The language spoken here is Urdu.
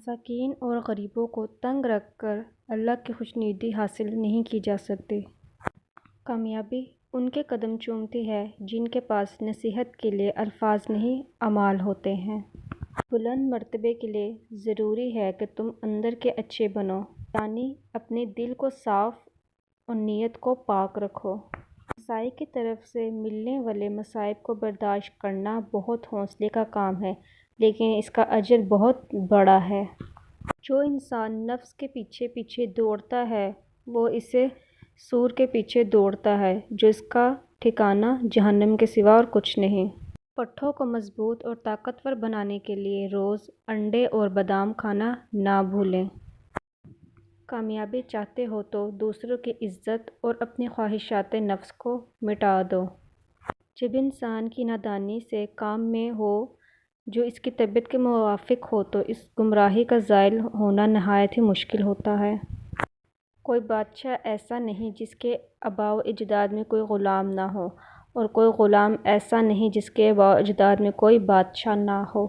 مساکین اور غریبوں کو تنگ رکھ کر اللہ کی خوشنودی حاصل نہیں کی جا سکتی۔ کامیابی ان کے قدم چومتی ہے جن کے پاس نصیحت کے لیے الفاظ نہیں، اعمال ہوتے ہیں۔ بلند مرتبے کے لیے ضروری ہے کہ تم اندر کے اچھے بنو، یعنی اپنے دل کو صاف اور نیت کو پاک رکھو۔ مسائل کی طرف سے ملنے والے مصائب کو برداشت کرنا بہت حوصلے کا کام ہے، لیکن اس کا اجر بہت بڑا ہے۔ جو انسان نفس کے پیچھے پیچھے دوڑتا ہے وہ اسے سور کے پیچھے دوڑتا ہے جو اس کا ٹھکانہ جہنم کے سوا اور کچھ نہیں۔ پٹھوں کو مضبوط اور طاقتور بنانے کے لیے روز انڈے اور بادام کھانا نہ بھولیں۔ کامیابی چاہتے ہو تو دوسروں کی عزت اور اپنی خواہشات نفس کو مٹا دو۔ جب انسان کی نادانی سے کام میں ہو جو اس کی طبیعت کے موافق ہو تو اس گمراہی کا زائل ہونا نہایت ہی مشکل ہوتا ہے۔ کوئی بادشاہ ایسا نہیں جس کے آباء و اجداد میں کوئی غلام نہ ہو، اور کوئی غلام ایسا نہیں جس کے آباء و اجداد میں کوئی بادشاہ نہ ہو۔